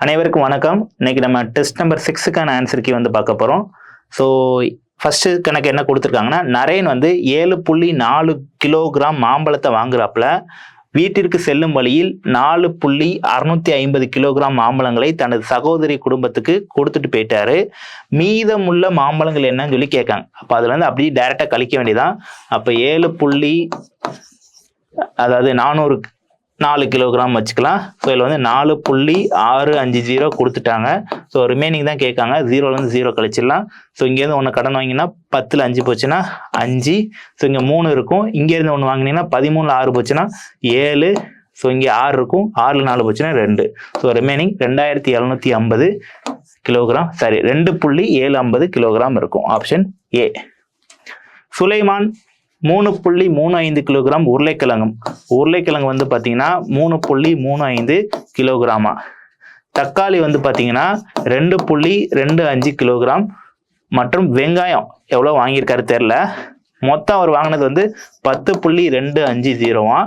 அனைவருக்கும் வணக்கம். இன்னைக்கு நம்ம டெஸ்ட் நம்பர் 6க்கான ஆன்சருக்கு வந்து பார்க்க போகிறோம். ஸோ ஃபர்ஸ்ட் கணக்கு என்ன கொடுத்துருக்காங்கன்னா, நரேன் வந்து 7.4 கிலோகிராம் மாம்பழத்தை வாங்குறாப்புல வீட்டிற்கு செல்லும் வழியில் 4.650 கிலோகிராம் மாம்பழங்களை தனது சகோதரி குடும்பத்துக்கு கொடுத்துட்டு போயிட்டாரு. மீதமுள்ள மாம்பழங்கள் என்னன்னு சொல்லி கேட்காங்க. அப்போ அதுல இருந்து அப்படியே டைரக்டா கழிக்க வேண்டியதான். அப்போ 4 கிலோகிராம் வச்சுக்கலாம். ஸோ இதில் வந்து 4.650 கொடுத்துட்டாங்க. ஸோ ரிமைனிங் தான் கேட்காங்க. 0லேருந்து 0 கழிச்சிடலாம். ஸோ இங்கேருந்து ஒன்று கடன் வாங்கினா 10ல் 5 போச்சுன்னா 5. ஸோ இங்கே 3 இருக்கும். இங்கேருந்து ஒன்று வாங்கினீங்கன்னா 13ல் 6 போச்சுன்னா 7. ஸோ இங்கே 6 இருக்கும். 6ல் 4 போச்சுன்னா 2. ஸோ ரிமைனிங் 2750 கிலோகிராம், 2.750 கிலோகிராம் இருக்கும். Option A. சுலைமான் 3.35 கிலோகிராம் உருளைக்கிழங்கு வந்து பார்த்தீங்கன்னா 3.35 கிலோகிராமா. தக்காளி வந்து பார்த்தீங்கன்னா 2.25 கிலோகிராம். மற்றும் வெங்காயம் எவ்வளோ வாங்கியிருக்காரு தெரில. மொத்தம் அவர் வாங்கினது வந்து 10.250.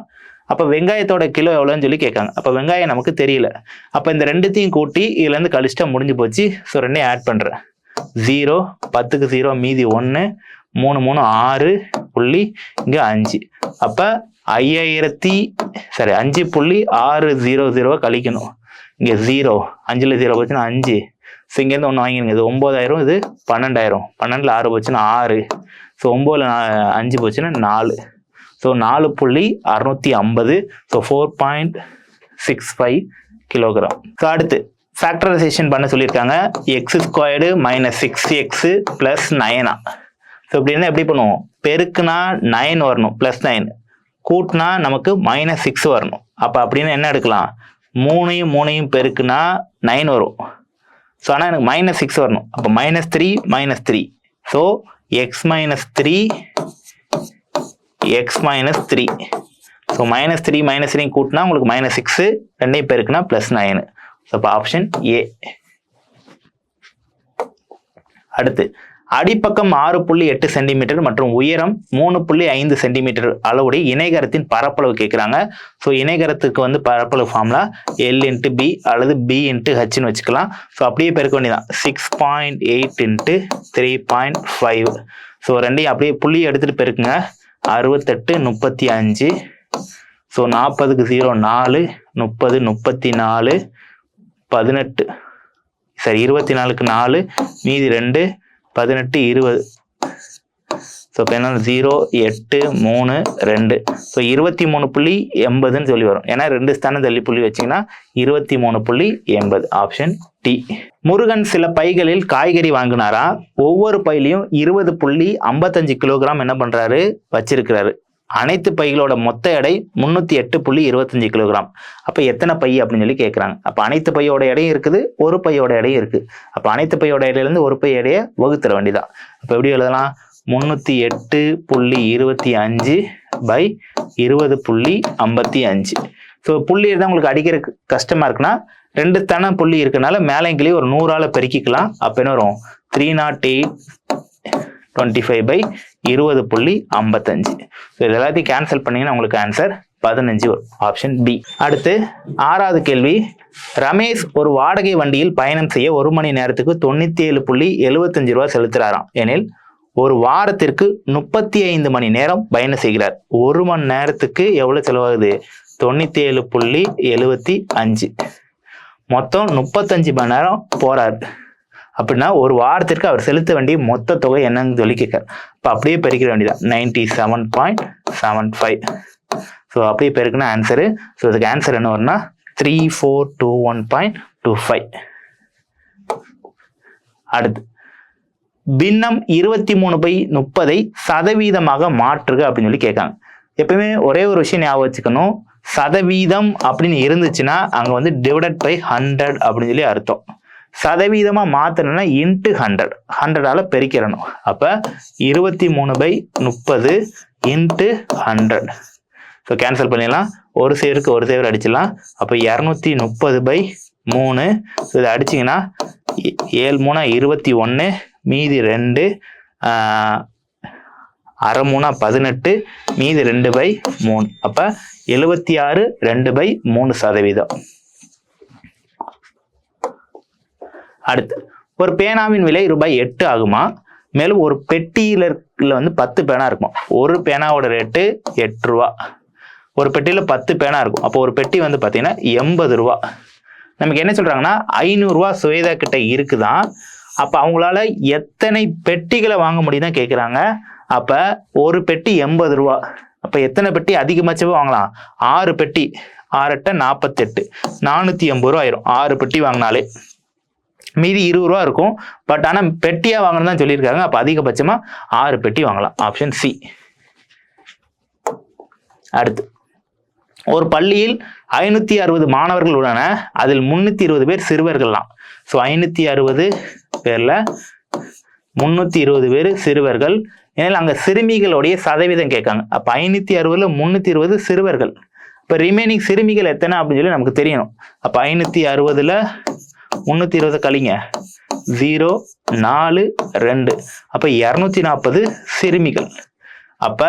அப்போ வெங்காயத்தோட கிலோ எவ்வளோன்னு சொல்லி கேட்காங்க. அப்போ வெங்காயம் நமக்கு தெரியல. அப்போ இந்த ரெண்டுத்தையும் கூட்டி இதுலேருந்து கழிச்சிட்டா முடிஞ்சு போச்சு. ஸோ ரெண்டையும் ஆட் பண்ணுறேன். 0, 10க்கு 0, மீதி 1, 3 3 6 புள்ளி இங்கே 5. அப்போ 5.600 கழிக்கணும். இங்கே 0, 5ல் 0 போச்சுன்னா 5. ஸோ இங்கேருந்து ஒன்று வாங்கிடுங்க. இது 9000, இது 12000. 12ல் 6 போச்சுன்னா 6. ஸோ 9ல் 5 போச்சுன்னா 4. ஸோ 4.650. So 4.65 kilogram. ஸோ அடுத்து ஃபேக்டரைசேஷன் பண்ண சொல்லியிருக்காங்க. x² - 6x + 9. ஸோ இப்படி இருந்தால் எப்படி பண்ணுவோம்? பெருக்குனா 9 வரணும், +9. கூட்டினா நமக்கு -6 வரணும். அப்போ அப்படின்னு என்ன எடுக்கலாம்? 3 பெருக்குனா 9 வரும். ஸோ ஆனால் எனக்கு -6 வரணும். அப்போ -3 -3. So x - 3 x - 3. ஸோ -3 -3 கூட்டினா உங்களுக்கு -6, ரெண்டையும் பெருக்குனா +9. ஸோ அப்போ ஆப்ஷன் ஏ. அடுத்து அடிப்பக்கம் 6.8 சென்டிமீட்டர் மற்றும் உயரம் 3.5 சென்டிமீட்டர் அளவுடைய இணைகரத்தின் பரப்பளவு கேட்குறாங்க. ஸோ இணைகரத்துக்கு வந்து பரப்பளவு ஃபார்முலா L × B அல்லது B × Hன்னு வச்சுக்கலாம். ஸோ அப்படியே பெருக்க வேண்டியதான். 6.8 × 3.5. ஸோ ரெண்டையும் அப்படியே புள்ளி எடுத்துட்டு பெருக்குங்க. 68 35. ஸோ 40க்கு 0 4, 30 34, 18 24க்கு 4, மீதி 2, 18 20. ஸோ இப்போ என்ன 0 8 3 2. ஸோ 23.80 சொல்லி வரும். ஏன்னா 2 ஸ்தானம் தள்ளி புள்ளி வச்சிங்கன்னா 23.80. Option D. முருகன் சில பைகளில் காய்கறி வாங்கினாரா. ஒவ்வொரு பையிலையும் 20.55 கிலோகிராம் என்ன பண்ணுறாரு, வச்சிருக்கிறாரு. அனைத்து பைகளோட மொத்த எடை 308.25 கிலோகிராம். அப்போ எத்தனை பை அப்படின்னு சொல்லி கேட்குறாங்க. அப்போ அனைத்து பையோட எடையும் இருக்குது, ஒரு பையோட எடையும் இருக்குது. அப்போ அனைத்து பையோட எடையிலேருந்து ஒரு பை எடையை வகுத்துற வேண்டியதான். அப்போ எப்படி எழுதலாம்? 308.25 / 20.55. ஸோ புள்ளி தான் உங்களுக்கு அடிக்கிற கஷ்டமாக இருக்குன்னா 2 தான புள்ளி இருக்கனால மேலேங்கிலேயே ஒரு 100ஆல் பெருக்கிக்கலாம். அப்போ என்ன வரும்? 308.25 / 20.55. ஸோ இது எல்லாத்தையும் கேன்சல் பண்ணீங்கன்னா உங்களுக்கு ஆன்சர் 15 வரும். Option B. அடுத்து 6வது கேள்வி. ரமேஷ் ஒரு வாடகை வண்டியில் பயணம் செய்ய 1 மணி நேரத்துக்கு 97.75 ரூபா செலுத்துறாராம். எனில் ஒரு வாரத்திற்கு 35 மணி நேரம் பயணம் செய்கிறார். 1 மணி நேரத்துக்கு எவ்வளவு செலவாகுது? 97.75. மொத்தம் 35 மணி நேரம் போறாரு. அப்படின்னா ஒரு வாரத்திற்கு அவர் செலுத்த வேண்டிய மொத்த தொகை என்னன்னு சொல்லி கேட்கார். இப்போ அப்படியே பெருக்கிற வேண்டியதான். 97.75. ஸோ அப்படியே பெருக்குனா ஆன்சரு. ஸோ இதுக்கு ஆன்சர் என்ன வரும்னா 3421.25. அடுத்து பின்னம் 23/30 சதவீதமாக மாற்றுக அப்படின்னு சொல்லி கேட்காங்க. எப்பவுமே ஒரே ஒரு விஷயம் ஞாபகம் வச்சுக்கணும். சதவீதம் அப்படின்னு இருந்துச்சுன்னா அங்கே வந்து டிவைடட் பை 100 அப்படின்னு சொல்லி அர்த்தம். சதவீதமா மாத்தணும்னா இன்ட்டு 100ஆல பெருக்கிறணும். அப்ப 23/30 இன்ட்டு 100. ஸோ கேன்சல் பண்ணிடலாம். ஒரு சேருக்கு ஒரு சேவர் அடிச்சிடலாம். அப்போ 230/3. ஸோ இதை அடிச்சிங்கன்னா 7 3 21, மீதி 2, அரை 3 18, மீதி 2/3. அப்போ 76 2/3%. அடுத்து ஒரு பேனாவின் விலை ரூபாய் 8 ஆகுமா, மேலும் ஒரு பெட்டியில வந்து 10 பேனா இருக்கும். ஒரு பேனாவோட ரேட்டு 8 ரூபா. ஒரு பெட்டியில 10 பேனா இருக்கும். அப்போ ஒரு பெட்டி வந்து பார்த்தீங்கன்னா 80 ரூபா. நமக்கு என்ன சொல்றாங்கன்னா 500 ரூபா சுவேதா கிட்ட இருக்குதான். அப்ப அவங்களால எத்தனை பெட்டிகளை வாங்க முடியும் தான் கேட்குறாங்க. அப்ப ஒரு பெட்டி 80 ரூபா. அப்ப எத்தனை பெட்டி அதிகபட்சமா வாங்கலாம்? 6 பெட்டி. 6 8 48, 480 ரூபா ஆயிரும் 6 பெட்டி வாங்கினாலே. மீதி 20 ரூபா இருக்கும். பட் ஆனா பெட்டியா வாங்கணும் தான் சொல்லியிருக்காங்க. அப்ப அதிகபட்சமா 6 பெட்டி வாங்கலாம். Option C. அடுத்து ஒரு பள்ளியில் 560 மாணவர்கள் உள்ளன. அதில் 320 பேர் சிறுவர்கள்லாம். ஸோ 560 பேர்ல 320 பேர் சிறுவர்கள். ஏன்னா அங்க சிறுமிகளுடைய சதவீதம் கேட்காங்க. அப்ப 560ல 320 சிறுவர்கள். இப்ப ரிமைனிங் சிறுமிகள் எத்தனை அப்படின்னு சொல்லி நமக்கு தெரியணும். அப்ப 560ல 320 கழிங்க 0 4 2. அப்ப 240 சிறுமிகள். அப்ப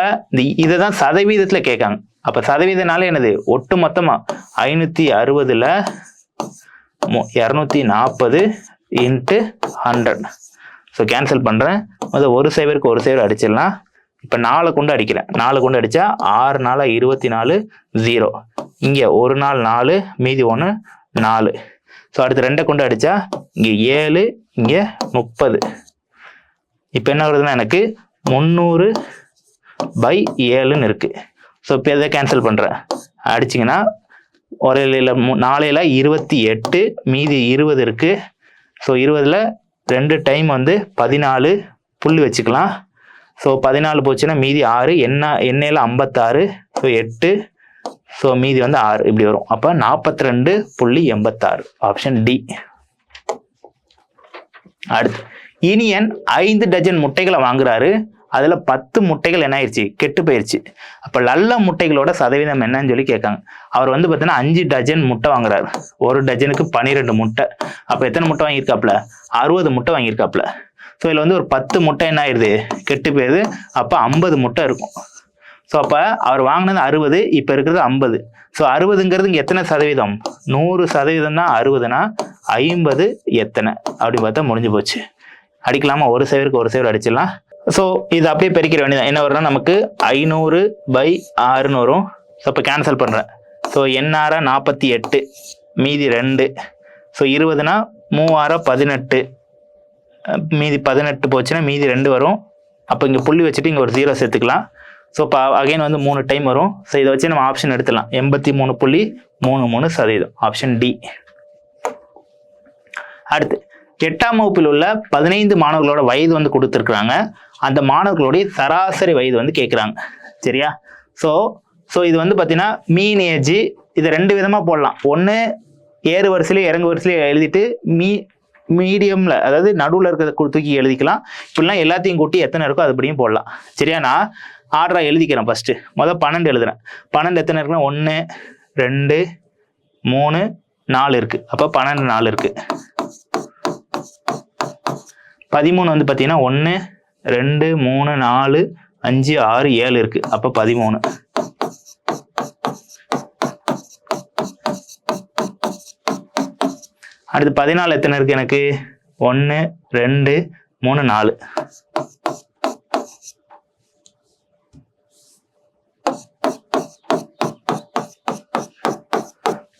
இதைதான் சதவீதத்துல கேட்காங்க. அப்ப சதவீதனால என்னது? ஒட்டு மொத்தமா 560ல 240 இன்ட்டு 100. ஸோ கேன்சல் பண்றேன். ஒரு சைவருக்கு ஒரு சைவர் அடிச்சிடலாம். இப்ப 4 கொண்டு அடிக்கிறேன். 4 கொண்டு அடிச்சா 6 4 24 0. இங்க ஒரு நாள் 4, மீதி 1 4. ஸோ அடுத்து 2 கொண்டு அடிச்சா இங்க 7, இங்க 30. இப்ப என்ன வருதுன்னா எனக்கு 300/7 இருக்கு. ஸோ இப்போ இதை கேன்சல் பண்றேன். அடிச்சிங்கன்னா ஒரு 4ல 28, மீதி 20 இருக்கு. ஸோ 20ல 2 டைம் வந்து 14 புள்ளி வச்சுக்கலாம். ஸோ 14 போச்சுன்னா மீதி 6, எண்ணெயில் 56, ஸோ 8, ஸோ மீதி வந்து 6 இப்படி வரும். அப்போ 42.86 ஆப்ஷன் டி. அடுத்து இனியன் 5 டஜன் முட்டைகளை வாங்குறாரு. அதுல 10 முட்டைகள் என்ன ஆயிடுச்சு? கெட்டு போயிடுச்சு. அப்ப நல்ல முட்டைகளோட சதவீதம் என்னன்னு சொல்லி கேட்காங்க. அவர் வந்து பார்த்தீங்கன்னா 5 டஜன் முட்டை வாங்குறாரு. ஒரு டஜனுக்கு 12 முட்டை. அப்ப எத்தனை முட்டை வாங்கியிருக்காப்ல? 60 முட்டை வாங்கியிருக்காப்ல. ஸோ இதுல வந்து ஒரு 10 முட்டை என்ன ஆயிடுது? கெட்டு போயிருது. அப்ப 50 முட்டை இருக்கும். ஸோ அப்ப அவர் வாங்கினது 60, இப்ப இருக்கிறது 50. ஸோ 60ங்கிறது இங்க எத்தனை சதவீதம்? 100% தான் 60னா 50 எத்தனை அப்படி பார்த்தா முடிஞ்சு போச்சு. அடிக்கலாமா? ஒரு சைவருக்கு ஒரு சைவர் அடிச்சிடலாம். ஸோ இது அப்படியே பெருக்கிற வேண்டியதான். என்ன வரும்னா நமக்கு 500/6 வரும். ஸோ இப்போ கேன்சல் பண்ணுறேன். ஸோ எண்ணார 48, மீதி 2. ஸோ 20னா 3 18, மீதி 18 போச்சுன்னா மீதி 2 வரும். அப்போ இங்கே புள்ளி வச்சுட்டு இங்கே ஒரு 0 சேர்த்துக்கலாம். ஸோ இப்போ அகைன் வந்து 3 டைம் வரும். ஸோ இதை வச்சு நம்ம ஆப்ஷன் எடுத்துடலாம். 83.33% ஆப்ஷன் டி. அடுத்து 8ஆம் வகுப்பில் உள்ள 15 மாணவர்களோட வயது வந்து கொடுத்துருக்குறாங்க. அந்த மாணவர்களுடைய சராசரி வயது வந்து கேட்குறாங்க. சரியா? ஸோ இது வந்து பார்த்தீங்கன்னா மீன் ஏஜ். இதை 2 விதமாக போடலாம். ஒன்று ஏறு வரிசையிலே இறங்கு வரிசையிலே எழுதிட்டு மீடியம்ல, அதாவது நடுவில் இருக்கிறத தூக்கி எழுதிக்கலாம். இப்படிலாம் எல்லாத்தையும் கூட்டி எத்தனை இருக்கோ அதுபடியும் போடலாம். சரியா? நான் ஆர்டரா எழுதிக்கிறேன். ஃபர்ஸ்ட் 12 எழுதுறேன். 12 எத்தனை இருக்குன்னா 1 2 3 4 இருக்கு. அப்போ 12 4 இருக்கு. 13 வந்து பார்த்தீங்கன்னா 1 2 3 4 5 6 7 இருக்கு. அப்போ 13. அடுத்து 14 எத்தனை இருக்கு எனக்கு? 1 2 3 4.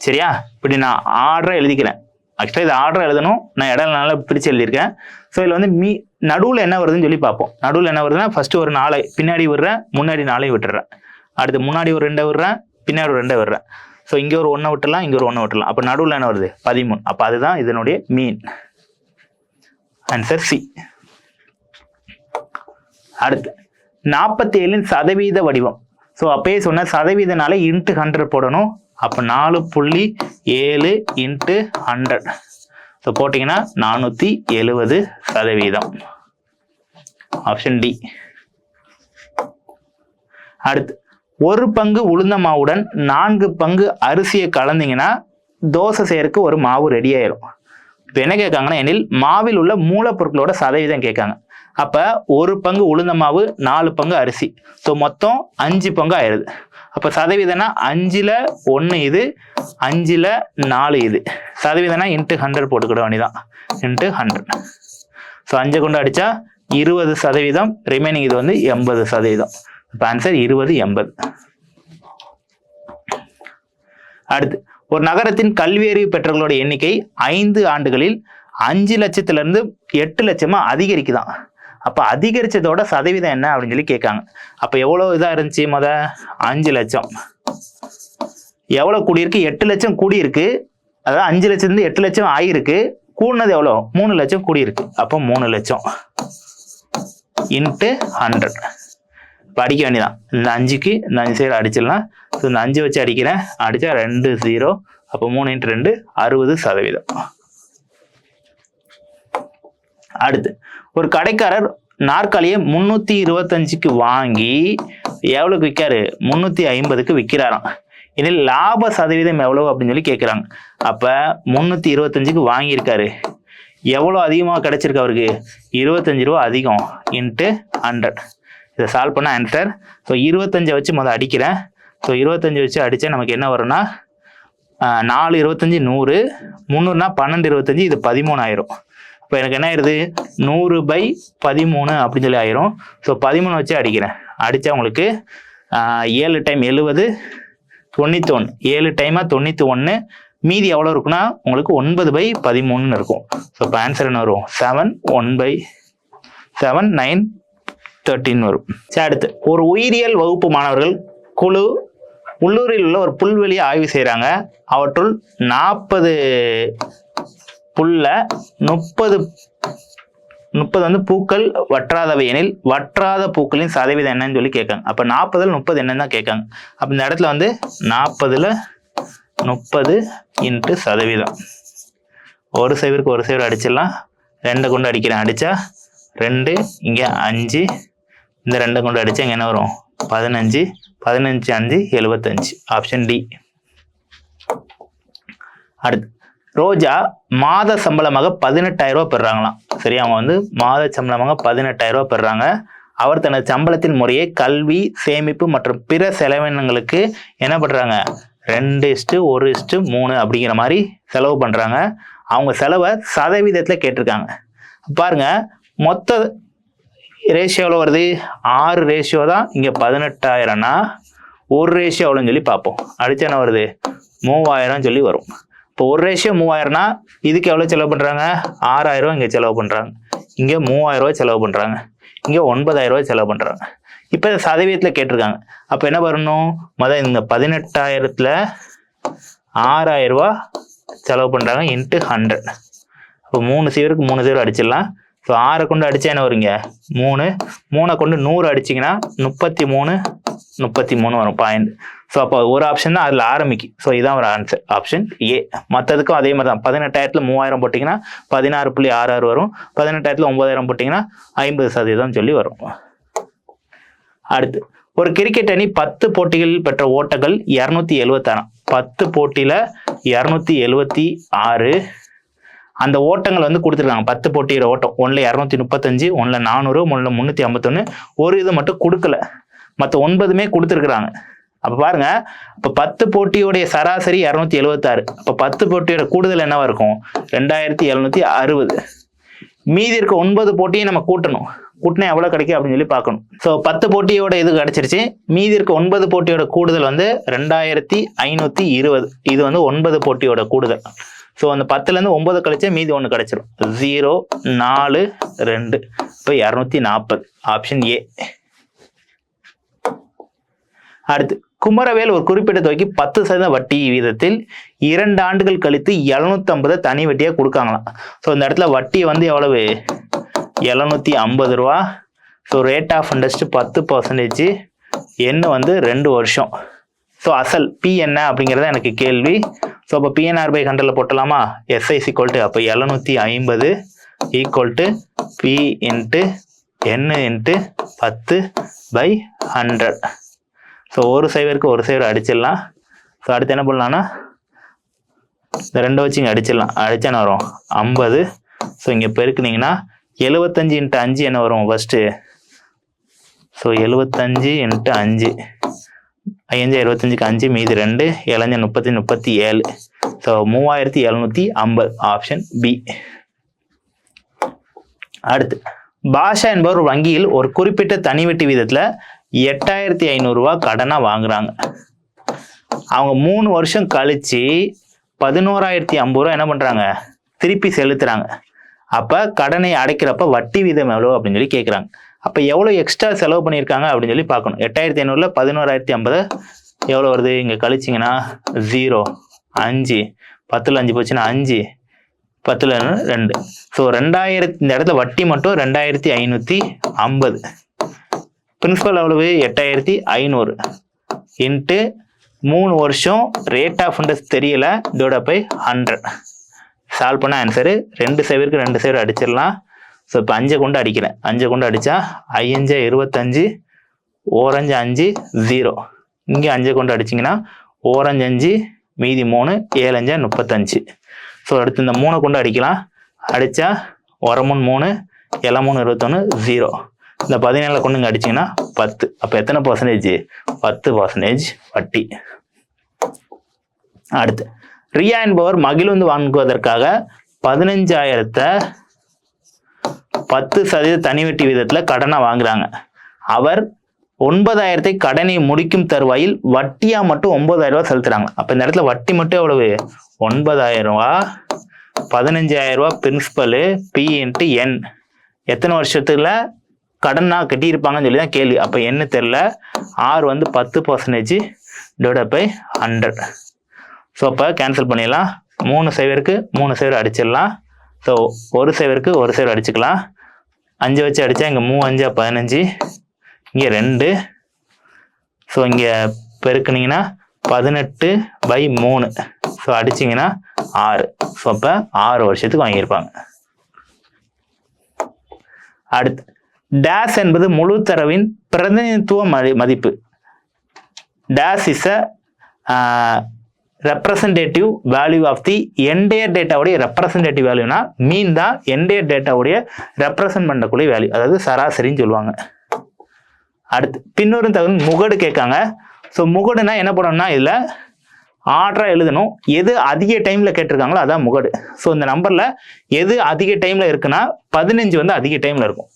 சரியா? இப்படி நான் ஆர்டரா எழுதிக்கிறேன். ஆக்சுவலாக இது ஆர்டர் எழுதணும். நான் இடம் நல்லா பிரித்து எழுதியிருக்கேன். ஸோ இதில் வந்து நடுவில் என்ன வருதுன்னு சொல்லி பார்ப்போம். நடுவில் என்ன வருதுன்னா ஃபர்ஸ்ட் ஒரு 4 பின்னாடி விடுறேன், முன்னாடி 4 விட்டுறேன். அடுத்து முன்னாடி ஒரு 2 விடுறேன், பின்னாடி ஒரு 2 விடுறேன். ஸோ இங்கே ஒரு 1 விட்டுலாம், இங்கே ஒரு 1 விட்டுலாம். அப்போ நடுவில் என்ன வருது? 13. அப்போ அதுதான் இதனுடைய மீன். Answer C. அடுத்து 47 சதவீத வடிவம். ஸோ அப்பயே சொன்ன சதவீதனால இன்ட்டு 100 போடணும். அப்போ 4.7 இன்ட்டு 100. ஸோ போட்டிங்கன்னா 470%. Option D. அடுத்து 1 பங்கு உளுந்த மாவுடன் 4 பங்கு அரிசியை கலந்தீங்கன்னா தோசை செய்யறதுக்கு ஒரு மாவு ரெடி ஆயிரும். இப்போ என்ன கேட்காங்கன்னா எனில் மாவில் உள்ள மூலப்பொருட்களோட சதவீதம் கேட்காங்க. அப்ப 1 பங்கு உளுந்த மாவு, 4 பங்கு அரிசி. ஸோ மொத்தம் 5 பங்கு ஆயிடுது. அப்போ சதவீதம்னா 5ல் 1 இது, 5ல் 4 இது. சதவீதம்னா இன்ட்டு 100 போட்டுக்கிட வேண்டியதான், இன்ட்டு 100. ஸோ 5 கொண்டு அடித்தா 20%, ரிமைனிங் இது வந்து 80%. இப்போ ஆன்சர் 20, 80. அடுத்து, ஒரு நகரத்தின் கல்வியறிவு பெற்றவர்களோட எண்ணிக்கை 5 ஆண்டுகளில் 5 லட்சத்திலிருந்து 8 லட்சமா அதிகரிக்குதான். அப்போ அதிகரிச்சதோட சதவீதம் என்ன அப்படின்னு சொல்லி கேட்காங்க. அப்போ எவ்வளோ இதாக இருந்துச்சு? 5 லட்சம் எவ்வளோ கூடியிருக்கு? 8 லட்சம் கூடியிருக்கு. அதாவது 5 லட்சத்துலேருந்து 8 லட்சம் ஆகிருக்கு. கூடினது எவ்வளோ? 3 லட்சம் கூடியிருக்கு. அப்போ 3 லட்சம் இன்ட்டு 100. இப்போ அடிக்க வேண்டியதான். இந்த 5க்கு இந்த 5 சைடு அடிச்சிடலாம். ஸோ இந்த 5 வச்சு அடிக்கிறேன், அடித்தா 2 0. அப்போ 3 × 2 60%. அடுத்து, ஒரு கடைக்காரர் நாற்காலியை 325க்கு வாங்கி எவ்வளோக்கு விற்காரு? 350க்கு விற்கிறாராம். இதில் லாப சதவீதம் எவ்வளோ அப்படின்னு சொல்லி கேட்குறாங்க. அப்போ 325க்கு வாங்கியிருக்காரு, எவ்வளோ அதிகமாக கிடைச்சிருக்கு அவருக்கு? 25 ரூபா அதிகம் இன்ட்டு 100. இதை சால்வ் பண்ண ஆன்சர். ஸோ 25 வச்சு முதல் அடிக்கிறேன். ஸோ 25 வச்சு அடித்தா நமக்கு என்ன வரும்னா 4 25 100, 300னா 12 25, இது 13 ஆயிரும். இப்போ எனக்கு என்ன ஆயிடுது? 100/13 அப்படின்னு சொல்லி ஆயிரும். ஸோ 13 வச்சு அடிக்கிறேன். அடித்தா உங்களுக்கு 7 டைம் 70, 91. 7 டைமாக 91. மீதி எவ்வளோ இருக்குன்னா உங்களுக்கு 9/13 இருக்கும். ஸோ இப்போ ஆன்சர் என்ன வரும்? 7, 1/7, 9, 13 வரும். சரி, அடுத்து, ஒரு உயிரியல் வகுப்பு மாணவர்கள் குழு உள்ளூரில் உள்ள ஒரு புல்வெளியை ஆய்வு செய்கிறாங்க. அவற்றுள் 40 புல்ல 30 வந்து பூக்கள் வற்றாதவை எனில் வற்றாத பூக்களின் சதவீதம் என்னன்னு சொல்லி கேட்காங்க. அப்போ 40ல் 30 என்னன்னு தான் கேட்காங்க. அப்போ இந்த இடத்துல வந்து 40ல் 30 இன்ட்டு சதவீதம். ஒரு சைவருக்கு ஒரு சைவர் அடிச்சிடலாம். 2 கொண்டு அடிக்கிறேன், அடித்தா 2, இங்கே 5, இந்த 2 கொண்டு அடித்தா இங்கே என்ன வரும்? 15, 15 5 75. Option D. அடுத்து, ரோஜா மாத சம்பளமாக 18,000 ரூபா பெறாங்களாம். சரி, அவங்க வந்து மாத சம்பளமாக 18,000 ரூபா பெறாங்க. அவர் தனது சம்பளத்தின் முறையை கல்வி, சேமிப்பு மற்றும் பிற செலவினங்களுக்கு என்ன பண்ணுறாங்க? 2:1:3 அப்படிங்கிற மாதிரி செலவு பண்ணுறாங்க. அவங்க செலவை சதவீதத்தில் கேட்டிருக்காங்க. பாருங்க, மொத்த ரேஷியோவில் வருது 6 ரேஷியோ தான். இங்கே 18,000னா ஒரு ரேஷியோ எவ்வளோன்னு சொல்லி பார்ப்போம். அடிச்சா என்ன வருது? 3000 சொல்லி வரும். இப்போ ஒரு ரேஷியோ 3000னா இதுக்கு எவ்வளோ செலவு பண்ணுறாங்க? 6000 ரூபா இங்கே செலவு பண்ணுறாங்க. இங்கே 3000 ரூபா செலவு பண்ணுறாங்க. இங்கே 9000 ரூபா செலவு பண்ணுறாங்க. இப்போ சதவீதத்தில் கேட்டிருக்காங்க. அப்போ என்ன பண்ணணும்? இந்த 18,000ல் 6000 ரூபா செலவு பண்ணுறாங்க இன்ட்டு 100. அப்போ 3 சீவருக்கு 3 சீவர் அடிச்சிடலாம். ஸோ 6 கொண்டு அடித்தா என்ன வருங்க? 3. 3 கொண்டு 100 அடிச்சிங்கன்னா 33 வரும் பாயிண்ட். ஸோ அப்போ ஒரு ஆப்ஷன் தான் அதில் ஆரம்பிக்கும். ஸோ இதான் ஒரு ஆன்சர், ஆப்ஷன் ஏ. மற்றதுக்கும் அதே மாதிரி தான். 18,000ல் 3000 போட்டிங்கன்னா 16.66 வரும். 18,000ல் 9000 போட்டிங்கன்னா 50% சொல்லி வரும். அடுத்து, ஒரு கிரிக்கெட் அணி 10 போட்டிகளில் பெற்ற ஓட்டங்கள் 276. 10 போட்டியில் 276. அந்த ஓட்டங்கள் வந்து கொடுத்துருக்காங்க. 10 போட்டியோட ஓட்டம். ஒன்றில் 235, ஒன்றில் 400, ஒன்றில் 351. ஒரு இது மட்டும் கொடுக்கல, மற்ற 9மே கொடுத்துருக்குறாங்க. அப்போ பாருங்க, இப்போ 10 போட்டியோடைய சராசரி 276. அப்போ 10 போட்டியோட கூடுதல் என்னவா இருக்கும்? 2760. மீதி இருக்க 9 போட்டியும் நம்ம கூட்டணும். கூட்டினா எவ்வளோ கிடைக்கும் அப்படின்னு சொல்லி பார்க்கணும். ஸோ 10 போட்டியோட இது கிடைச்சிருச்சு. மீதி இருக்க 9 போட்டியோட கூடுதல் வந்து 2520. இது வந்து 9 போட்டியோட கூடுதல். ஸோ அந்த 10லேருந்து 9 கழிச்சா மீதி 1 கிடைச்சிரும். 0 4 2. இப்போ 240. Option A. அடுத்து, குமரவேல் ஒரு குறிப்பிட்ட தொகைக்கு 10% வட்டி வீதத்தில் 2 ஆண்டுகள் கழித்து 750 தனி வட்டியாக கொடுக்காங்களாம். ஸோ இந்த இடத்துல வட்டி வந்து எவ்வளவு? 750 ரூபா. So rate of interest 10%. என்ன வந்து 2 வருஷம். ஸோ அசல் பி என்ன அப்படிங்கிறத எனக்கு கேள்வி. ஸோ அப்போ PNR/100 போட்டலாமா? SI = அப்போ 750 = P × N × 10/100. ஸோ ஒரு சைவருக்கு ஒரு சைவர் அடிச்சிடலாம். ஸோ அடுத்து என்ன பண்ணலான்னா இந்த 2 வச்சு இங்கே அடிச்சிடலாம். அடித்தா என்ன வரும்? 50. ஸோ இங்கே பெருக்குனீங்கன்னா 75 × 5 என்ன வரும் ஃபஸ்ட்டு? ஸோ 75 × 5 5 25க்கு 5 மீதி 2 7 30 37. So 3750 option B. அடுத்து பாஷா என்பவர் வங்கியில் ஒரு குறிப்பிட்ட தனி வட்டி வீதத்தில் 8500 ரூபா கடனாக வாங்குறாங்க. அவங்க 3 வருஷம் கழிச்சு 11050 ரூபா என்ன பண்ணுறாங்க, திருப்பி செலுத்துறாங்க. அப்போ கடனை அடைக்கிறப்ப வட்டி வீதம் எவ்வளோ அப்படின்னு சொல்லி கேட்குறாங்க. அப்போ எவ்வளோ எக்ஸ்ட்ரா செலவு பண்ணியிருக்காங்க அப்படின்னு சொல்லி பார்க்கணும். 8500ல் 11050 எவ்வளோ வருது, இங்கே கழிச்சிங்கன்னா 0 5 10ல் 5 போச்சுன்னா 5 10ல் 2. ஸோ 2000 இந்த இடத்துல வட்டி மட்டும் 2550. பிரின்சிபல் எவ்வளவு 8500 இன்ட்டு 3 வருஷம் ரேட் ஆஃப் இன்ட்ரெஸ்ட் தெரியல டிவைட் பை 100. சால்வ் பண்ண ஆன்சரு 2 சேவருக்கு 2 சேவர் அடிச்சிடலாம். ஸோ இப்போ 5 கொண்டு அடிக்கிறேன். 5 கொண்டு அடித்தா 5 25 ஓரஞ்சு 5 0. இங்கே 5 கொண்டு அடிச்சிங்கன்னா ஓரஞ்சு 5 மீதி 3 7 5 35. ஸோ அடுத்து இந்த 3 கொண்டு அடிக்கலாம். அடித்தா ஒரமுன் 3 3 21 0. இந்த 17 கொண்டு இங்கே அடிச்சிங்கன்னா 10. அப்போ எத்தனை பர்சன்டேஜ், 10% வட்டி. அடுத்து ரியா என்பவர் மகிழுந்து வாங்குவதற்காக 15000 10% தனி வட்டி வீதத்தில் கடனை வாங்குறாங்க. அவர் 9000 கடனை முடிக்கும் தருவாயில் வட்டியா மட்டும் 9000 ரூபா செலுத்துறாங்க. அப்போ இந்த இடத்துல வட்டி மட்டும் எவ்வளவு, 9000 ரூபா. 15000 ரூபா பிரின்சிபலு பி இன்ட்டு என். எத்தனை வருஷத்துல கடனா கட்டியிருப்பாங்கன்னு சொல்லி தான் கேள்வி. அப்போ என்ன தெரியல. ஆர் வந்து 10% டிவைட் பை 100. ஸோ அப்போ கேன்சல் பண்ணிடலாம். 3 சேவருக்கு 3 சேவர் அடிச்சிடலாம். ஸோ 1 சேவருக்கு 1 சேவர் அடிச்சுக்கலாம். 5 வச்சு அடித்தா இங்கே 3 5 15, இங்கே 2. ஸோ இங்கே பெருக்குனிங்கன்னா 18/3. ஸோ அடிச்சிங்கன்னா 6. ஸோ அப்போ 6 வருஷத்துக்கு வாங்கியிருப்பாங்க. அடுத்து டேஸ் என்பது முழு தரவின் பிரதிநிதித்துவ மதிப்பு. This is a representative value of the entire டேட்டாவுடைய ரெப்ரசன்டேட்டிவ் வேல்யூனா மீன் தான் என்டையர் டேட்டாவுடைய ரெப்ரசன்ட் பண்ணக்கூடிய வேல்யூ, அதாவது சராசரின்னு சொல்லுவாங்க. அடுத்து பின்னொரு தகவல் முகடு கேட்காங்க. ஸோ முகடுனா என்ன பண்ணணும்னா இதில் ஆர்டராக எழுதணும். எது அதிக டைமில் கேட்டிருக்காங்களோ அதான் முகடு. ஸோ இந்த நம்பரில் எது அதிக டைமில் இருக்குன்னா 15 வந்து அதிக டைமில் இருக்கும்.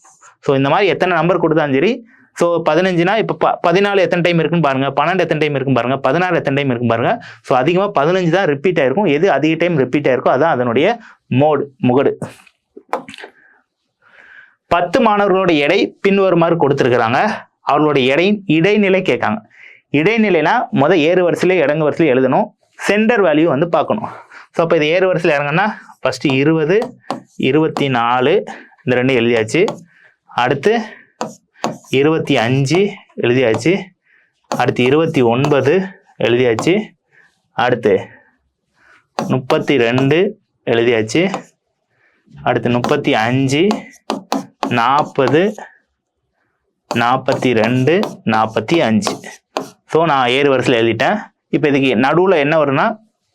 ஸோ இந்த மாதிரி எத்தனை நம்பர் கொடுத்தாலும் சரி. ஸோ 15னா இப்போ 14 எத்தனை டைம் இருக்குன்னு பாருங்க, 12 எத்தனை டைம் இருக்குன்னு பாருங்க, 16 எத்தனை டைம் இருக்குன்னு பாருங்க. ஸோ அதிகமாக 15 தான் ரிப்பீட் ஆயிருக்கும். எது அதிக டைம் ரிப்பீட் ஆயிருக்கோ அதான் அதனுடைய முகடு. 10 மாணவர்களோட எடை பின்வருமாறு கொடுத்துருக்குறாங்க. அவர்களோட எடையின் இடைநிலை கேட்காங்க. இடைநிலைனா ஏறு வரிசையில இறங்கு வரிசையில எழுதணும். சென்டர் வேல்யூ வந்து பார்க்கணும். ஸோ அப்போ இது ஏறு வரிசையில் இறங்கன்னா ஃபர்ஸ்ட் 20 24 இந்த 2 எழுதியாச்சு. அடுத்து 25 எழுதியாச்சு. அடுத்து 29 எழுதியாச்சு. அடுத்து 32 எழுதியாச்சு. அடுத்து 35 40 42 45. ஸோ நான் ஏறு வரிசையில் எழுதிட்டேன். இப்போ இதுக்கு நடுவில் என்ன வரும்னா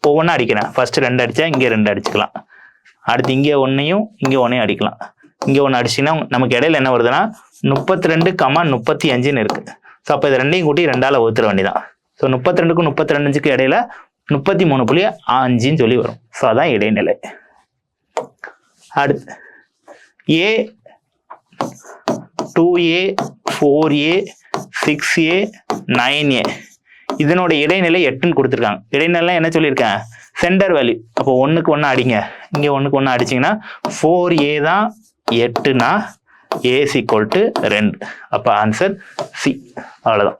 ஒவ்வொன்றா அடிக்கிறேன். ஃபர்ஸ்ட் 2 அடித்தா இங்கே 2 அடிச்சுக்கலாம். அடுத்து இங்கே 1ஐயும் இங்கே 1ஐயும் அடிக்கலாம். இங்கே 1 அடிச்சிங்கன்னா நமக்கு இடையில என்ன வருதுன்னா 32, 35 இருக்கு. ஸோ அப்போ இது 2ஐயும் கூட்டி 2ஆல் வகுத்துற வேண்டியதான். ஸோ 32க்கும் 35க்கும் இடையில 33.5 சொல்லி வரும். ஸோ அதான் இடைநிலை. அடுத்து ஏ 2A 4A 6A 9A இதனோட இடைநிலை 8ன்னு கொடுத்துருக்காங்க. இடைநிலை என்ன சொல்லியிருக்கேன், சென்டர் வேல்யூ. அப்போ 1க்கு 1 அடிங்க. இங்கே 1க்கு 1 அடிச்சிங்கன்னா 4A தான் 8னா A = 2. அப்போ ஆன்சர் சி. அவ்வளோதான்.